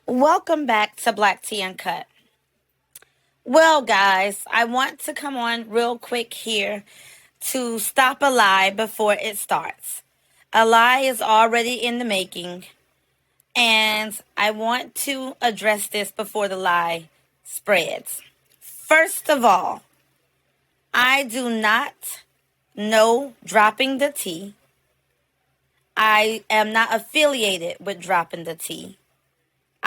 Welcome back to BlackTea Uncut. Well, guys, I want to come on real quick here to stop a lie before it starts. A lie is already in the making, and I want to address this before the lie spreads. First of all, I do not know dropping the tea. I am not affiliated with dropping the tea.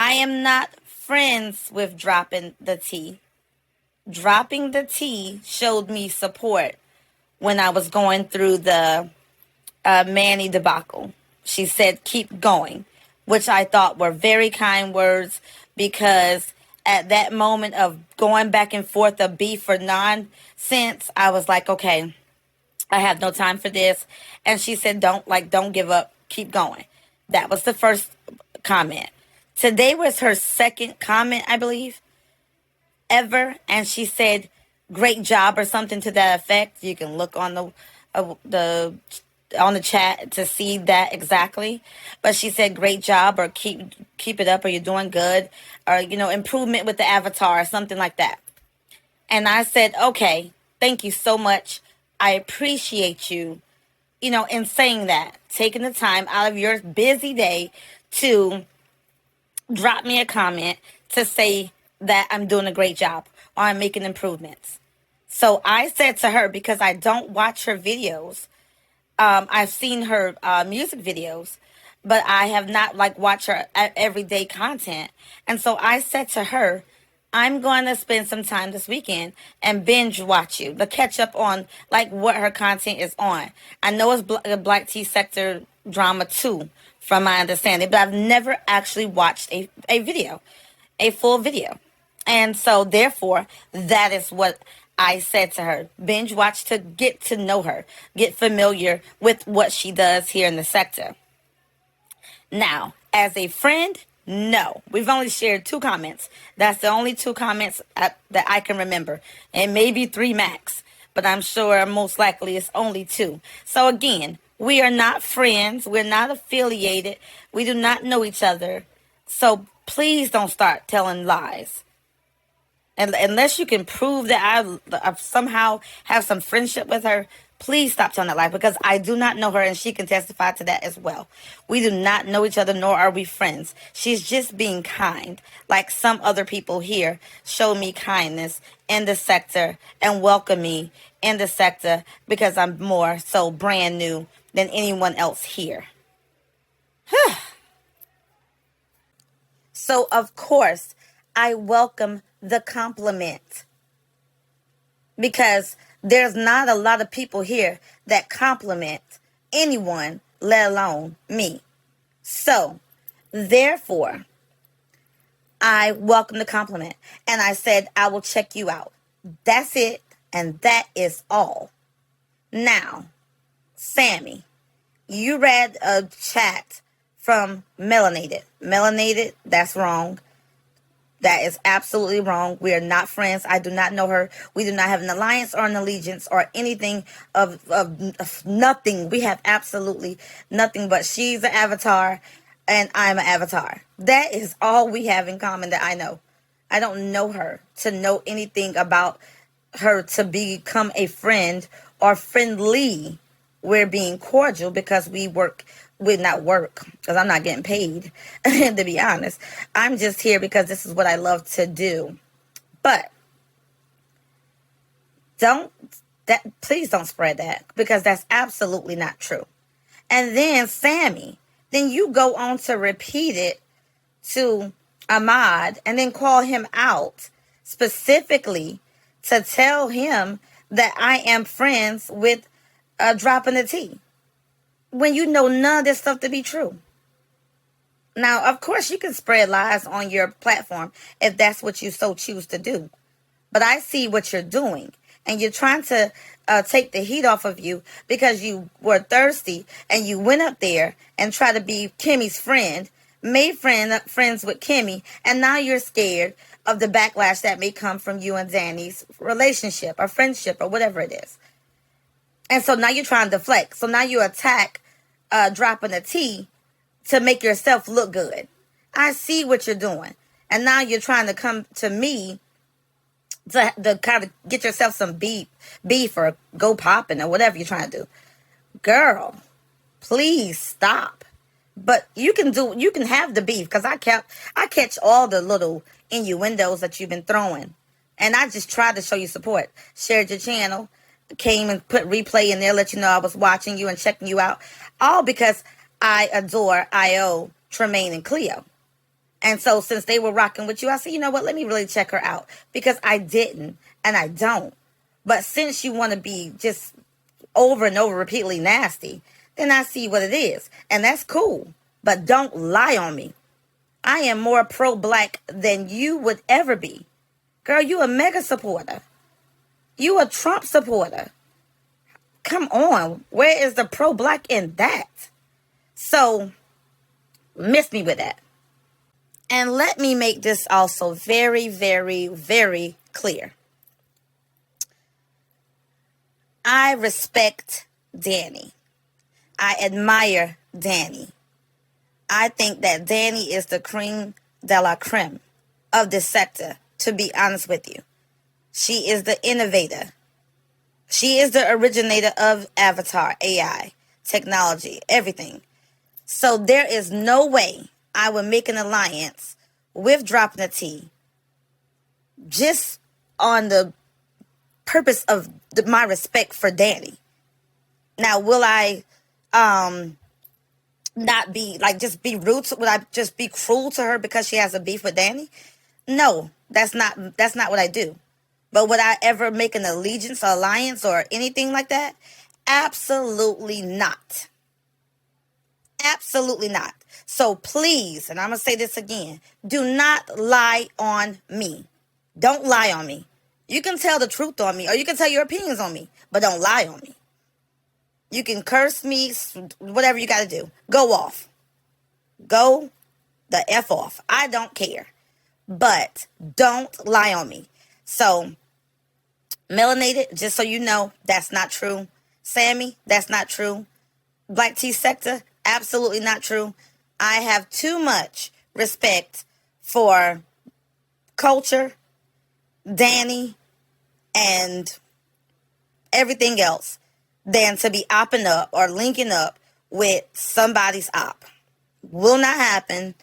I am not friends with dropping the tea. Dropping the tea showed me support when I was going through the Manny debacle. She said, keep going, which I thought were very kind words because at that moment of going back and forth of beef or nonsense, I was like, okay, I have no time for this. And she said, don't give up, keep going. That was the first comment. Today was her second comment, I believe, ever, and she said great job or something to that effect. You can look on the on the chat to see that exactly, but she said great job or keep it up or you're doing good or improvement with the avatar or something like that. And I said, okay, thank you so much, I appreciate you, in saying that, taking the time out of your busy day to drop me a comment to say that I'm doing a great job or I'm making improvements. So I said to her, because I don't watch her videos, I've seen her music videos, but I have not watched her everyday content. And so I said to her, I'm going to spend some time this weekend and binge watch you, but catch up on what her content is on. I know it's BlackTeasector drama too, from my understanding, but I've never actually watched a video, a full video. And so therefore, that is what I said to her. Binge watch to get to know her, get familiar with what she does here in the sector. Now, as a friend, no. We've only shared 2 comments. That's the only 2 comments that I can remember. And maybe 3 max. But I'm sure most likely it's only 2. So again, we are not friends. We're not affiliated. We do not know each other. So please don't start telling lies. And unless you can prove that I somehow have some friendship with her, please stop telling that lie, because I do not know her and she can testify to that as well. We do not know each other, nor are we friends. She's just being kind, like some other people here show me kindness in the sector and welcome me in the sector because I'm more so brand new than anyone else here. So, of course, I welcome the compliment because there's not a lot of people here that compliment anyone, let alone me. So, therefore, I welcome the compliment and I said, I will check you out. That's it. And that is all. Now, Sammy, you read a chat from Melanated. Melanated, that's wrong. That is absolutely wrong. We are not friends. I do not know her. We do not have an alliance or an allegiance or anything of nothing. We have absolutely nothing, but she's an avatar and I'm an avatar. That is all we have in common that I know. I don't know her to know anything about her to become a friend or friendly. We're being cordial because we not work because I'm not getting paid. To be honest, I'm just here because this is what I love to do. But please don't spread that, because that's absolutely not true. And then Sammy, then you go on to repeat it to Ahmad and then call him out specifically to tell him that I am friends with dropping the tea, when you know none of this stuff to be true. Now, of course, you can spread lies on your platform if that's what you so choose to do. But I see what you're doing, and you're trying to take the heat off of you because you were thirsty and you went up there and tried to be Kimmy's friend, made friends with Kimmy, and now you're scared of the backlash that may come from you and Danny's relationship or friendship or whatever it is. And so now you're trying to deflect. So now you attack dropping the tea to make yourself look good. I see what you're doing. And now you're trying to come to me to kind of get yourself some beef or go popping or whatever you're trying to do. Girl, please stop. But you can have the beef because I catch all the little innuendos that you've been throwing. And I just tried to show you support. Shared your channel, came and put replay in there, let you know I was watching you and checking you out. All because I adore IO, Tremaine, and Cleo. And so since they were rocking with you, I said, you know what, let me really check her out. Because I didn't and I don't. But since you want to be just over and over repeatedly nasty, then I see what it is. And that's cool. But don't lie on me. I am more pro-black than you would ever be. Girl, you a mega supporter. You a Trump supporter. Come on. Where is the pro-black in that? So, miss me with that. And let me make this also very, very, very clear. I respect Danny. I admire Danny. I think that Danny is the creme de la creme of this sector, to be honest with you. She is the innovator. She is the originator of Avatar, AI, technology, everything. So there is no way I would make an alliance with Dropping the Tea just on the purpose of my respect for Danny. Now, will I not be like just be rude to, would I just be cruel to her because she has a beef with Danny? No, that's not what I do. But would I ever make an allegiance or alliance or anything like that? Absolutely not. Absolutely not. So please, and I'm going to say this again, do not lie on me. Don't lie on me. You can tell the truth on me or you can tell your opinions on me, but don't lie on me. You can curse me, whatever you got to do. Go off. Go the F off. I don't care. But don't lie on me. So, melanated, just so you know, that's not true. Sammy, that's not true. BlackTeasector, absolutely not true. I have too much respect for culture, Danny, and everything else than to be opping up or linking up with somebody's op. Will not happen,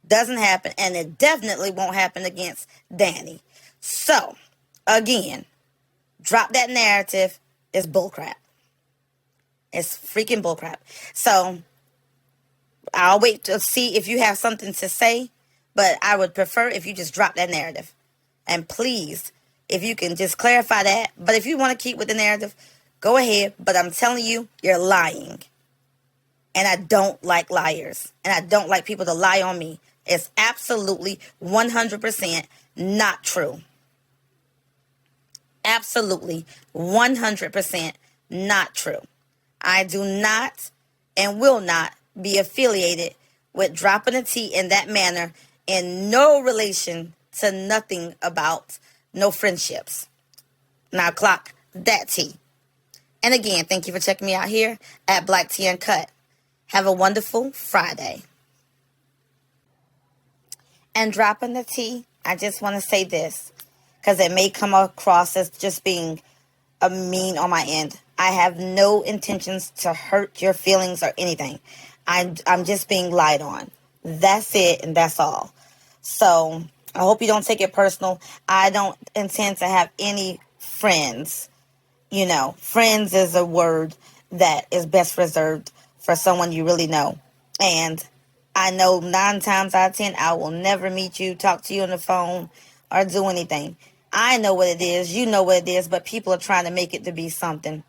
doesn't happen, and it definitely won't happen against Danny. So, again, drop that narrative. It's bullcrap. It's freaking bullcrap. So, I'll wait to see if you have something to say, but I would prefer if you just drop that narrative. And please, if you can just clarify that. But if you want to keep with the narrative, go ahead. But I'm telling you, you're lying. And I don't like liars. And I don't like people to lie on me. It's absolutely 100% not true. Absolutely 100% not true. I do not and will not be affiliated with Dropping the Tea in that manner, in no relation to nothing about no friendships. Now clock that tea. And again, thank you for checking me out here at BlackTea Uncut. Have a wonderful Friday. And Dropping the Tea, I just want to say this, because it may come across as just being a mean on my end. I have no intentions to hurt your feelings or anything. I'm just being lied on. That's it, and that's all. So I hope you don't take it personal. I don't intend to have any friends. You know, friends is a word that is best reserved for someone you really know. And I know 9 times out of 10, I will never meet you, talk to you on the phone, or do anything. I know what it is. You know what it is. But people are trying to make it to be something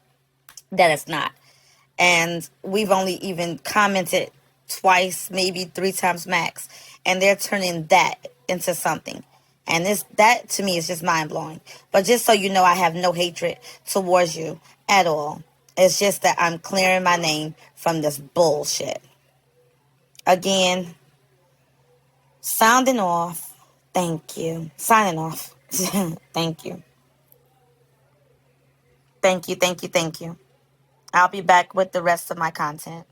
that it's not. And we've only even commented twice, maybe 3 times max. And they're turning that into something. And that to me is just mind-blowing. But just so you know, I have no hatred towards you at all. It's just that I'm clearing my name from this bullshit. Again, sounding off. Thank you. Signing off. Thank you. Thank you, thank you, thank you. I'll be back with the rest of my content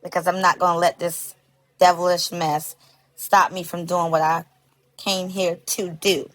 because I'm not going to let this devilish mess stop me from doing what I came here to do.